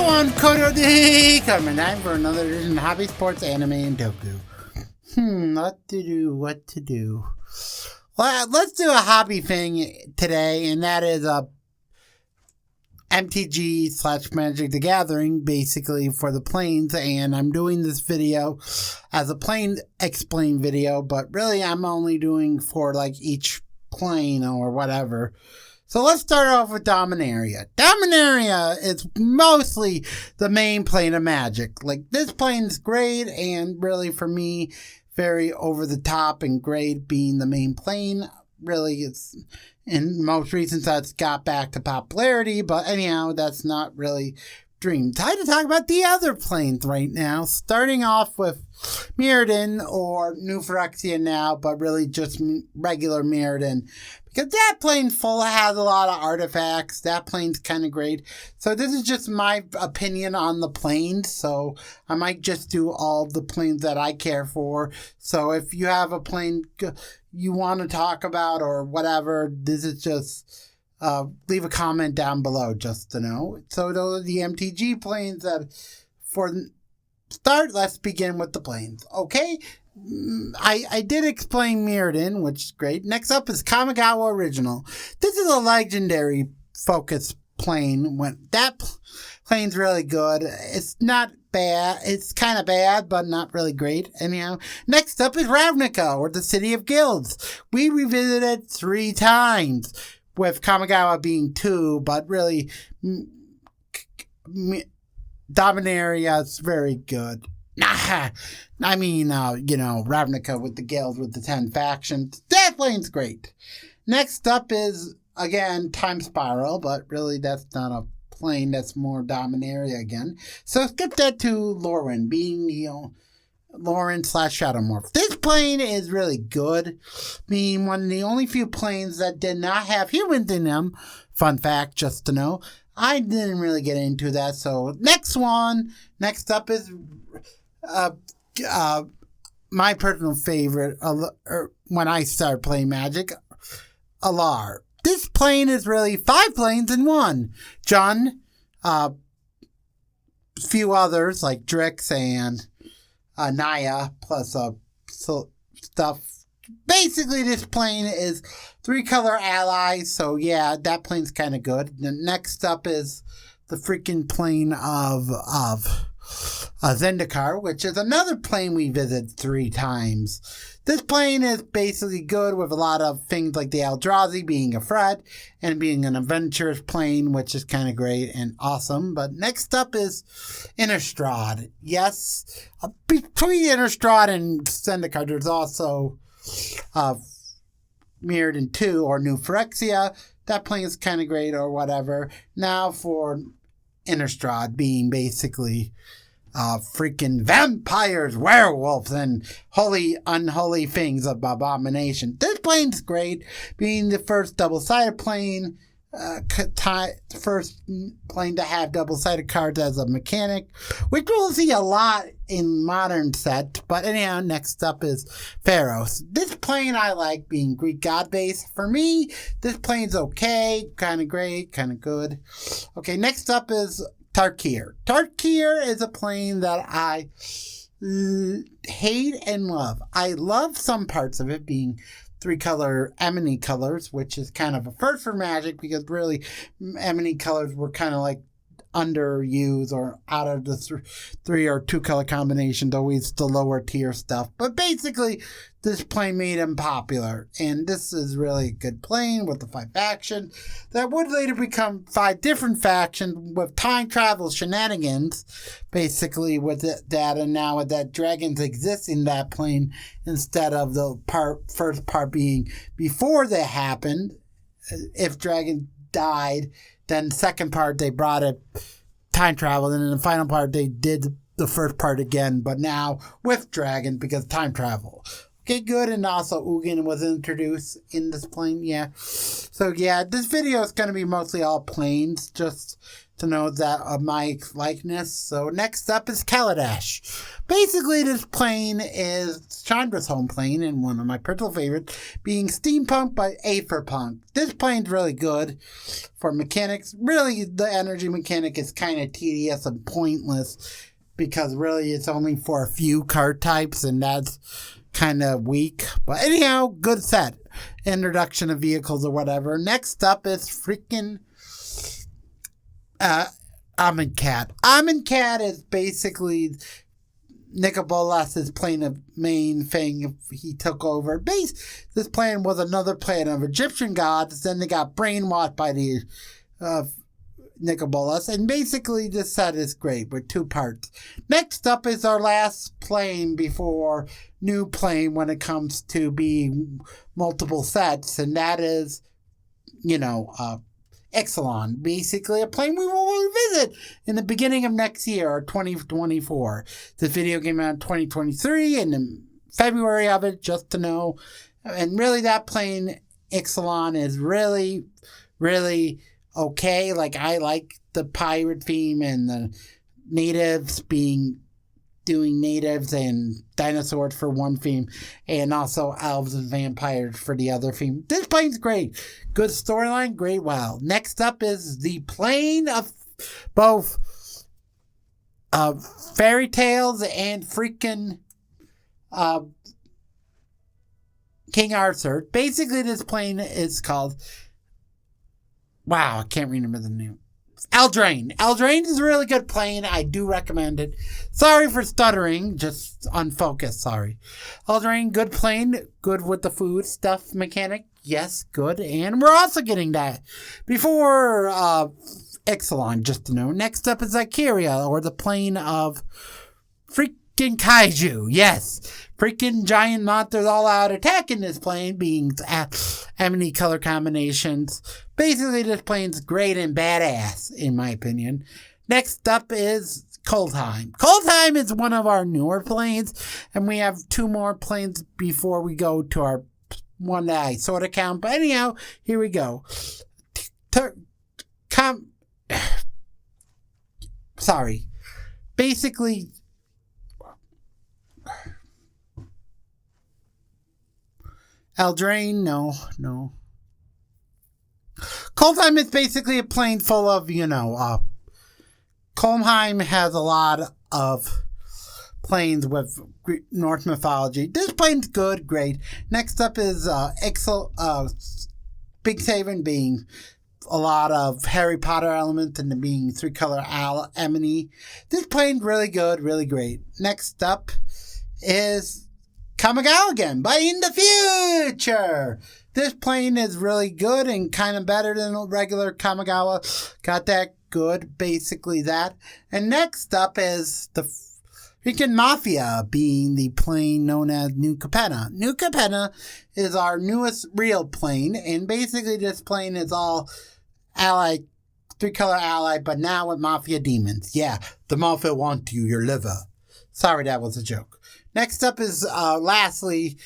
Hello, I'm Decodeman and I'm for another edition of Hobby Sports Anime and Doku. What to do? Well, let's do a hobby thing today, and that is a MTG / Magic the Gathering, basically, for the planes, and I'm doing this video as a plane explain video, but really I'm only doing for like each plane or whatever. So let's start off with Dominaria. Dominaria is mostly the main plane of Magic. Like, this plane's great, and really for me, very over the top and great being the main plane. Really, it's in most recent sets got back to popularity, but anyhow, that's not really dream. Time to talk about the other planes right now, starting off with Mirrodin or New Phyrexia now, but really just regular Mirrodin. Because that plane has a lot of artifacts. That plane's kind of great. So this is just my opinion on the planes. So I might just do all the planes that I care for. So if you have a plane you want to talk about or whatever, this is just leave a comment down below just to know. So those are the MTG planes that for start. Let's begin with the planes. Okay. I did explain Mirrodin, which is great. Next up is Kamigawa Original. This is a legendary focus plane. That plane's really good. It's not bad. It's kind of bad, but not really great. Anyhow, next up is Ravnica, or the City of Guilds. We revisited 3 times, with Kamigawa being 2, but really, Dominaria is very good. I mean, Ravnica with the guild with the 10 factions. That plane's great. Next up is, again, Time Spiral, but really that's not a plane. That's more Dominaria again. So skip that to Lorwyn, being Lorwyn / Shadowmorph. This plane is really good, being one of the only few planes that did not have humans in them. Fun fact, just to know. I didn't really get into that. So next up is my personal favorite when I started playing Magic, Alar. This plane is really 5 planes in one. Jund, few others like Drix and Naya, plus stuff. Basically, this plane is 3 color allies, so yeah, that plane's kind of good. The next up is the freaking plane of Zendikar, which is another plane we visited 3 times. This plane is basically good with a lot of things like the Eldrazi being a threat and being an adventurous plane, which is kind of great and awesome. But next up is Innistrad. Yes, between Innistrad and Zendikar, there's also Mirrodin 2 or New Phyrexia. That plane is kind of great or whatever. Now for Innistrad being basically freaking vampires, werewolves, and unholy things of abomination. This plane's great, being the first double-sided plane, first plane to have double-sided cards as a mechanic, which we'll see a lot in modern sets. But anyhow, next up is Pharos. This plane I like, being Greek god-based. For me, this plane's okay, kind of great, kind of good. Okay, next up is Tarkir. Tarkir is a plane that I hate and love. I love some parts of it, being 3 color Emony colors, which is kind of a first for Magic, because really Emony colors were kind of like underused or out of the 3 or 2 color combinations, always the lower tier stuff. But basically, this plane made him popular, and this is really a good plane with the 5 factions that would later become 5 different factions with time travel shenanigans, basically with that, and now with that dragons exist in that plane instead of the first part being before that happened. If dragon died, then the second part they brought it time travel, and in the final part they did the first part again, but now with dragon because time travel. Okay, good. And also Ugin was introduced in this plane. Yeah. So yeah, this video is going to be mostly all planes, just to know that of my likeness. So next up is Kaladesh. Basically, this plane is Chandra's home plane and one of my personal favorites, being steampunk by Aetherpunk. This plane's really good for mechanics. Really, the energy mechanic is kind of tedious and pointless because really it's only for a few card types and that's kind of weak. But anyhow, good set. Introduction of vehicles or whatever. Next up is freaking Amonkhet. Amonkhet is basically Nicol plane of main thing he took over. This plane was another plane of Egyptian gods. Then they got brainwashed by the Nicol, and basically this set is great with 2 parts. Next up is our last plane before new plane when it comes to being multiple sets, and that is, Ixalan, basically a plane we will revisit in the beginning of next year, or 2024. This video came out in 2023, and in February of it, just to know. And really, that plane, Ixalan, is really, really okay. Like, I like the pirate theme and the natives doing natives and dinosaurs for one theme, and also elves and vampires for the other theme. This plane's great. Good storyline, great wow. Next up is the plane of both fairy tales and freaking King Arthur. Basically, this plane is called, wow, I can't remember the name. Eldraine. Eldraine is a really good plane. I do recommend it. Sorry for stuttering. Just unfocused. Sorry. Eldraine, good plane. Good with the food stuff mechanic. Yes, good. And we're also getting that before Ixalan, just to know. Next up is Ikaria, or the plane of freaking kaiju. Yes. Freaking giant monsters all out attacking this plane, being many color combinations. Basically, this plane's great and badass, in my opinion. Next up is Coldheim. Coldheim is one of our newer planes, and we have 2 more planes before we go to our one that I sort of count. But anyhow, here we go. Sorry. Basically, Eldraine, no. Coldheim is basically a plane full of, Coldheim has a lot of planes with Norse mythology. This plane's good, great. Next up is Big Haven, being a lot of Harry Potter elements and being 3-color Emily. This plane's really good, really great. Next up is Kamigawa again, but in the future. This plane is really good and kind of better than a regular Kamigawa. Got that good, basically that. And next up is the freaking Mafia, being the plane known as New Capenna. New Capenna is our newest real plane, and basically this plane is all allied, 3-color allied, but now with Mafia demons. Yeah, the Mafia want you, your liver. Sorry, that was a joke. Next up is, lastly,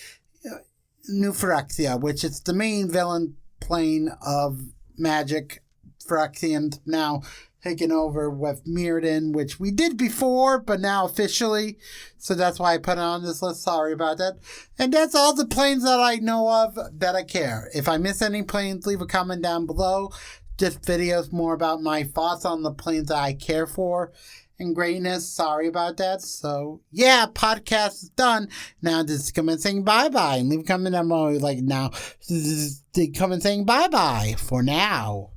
New Phyrexia, which is the main villain plane of Magic. Phyrexians now taken over with Mirrodin, which we did before, but now officially. So that's why I put it on this list. Sorry about that. And that's all the planes that I know of that I care. If I miss any planes, leave a comment down below. Just videos more about my thoughts on the planes that I care for and greatness. Sorry about that. So yeah, podcast is done. Now just come and saying bye-bye and leave a comment down below like now. Just come and saying bye-bye for now.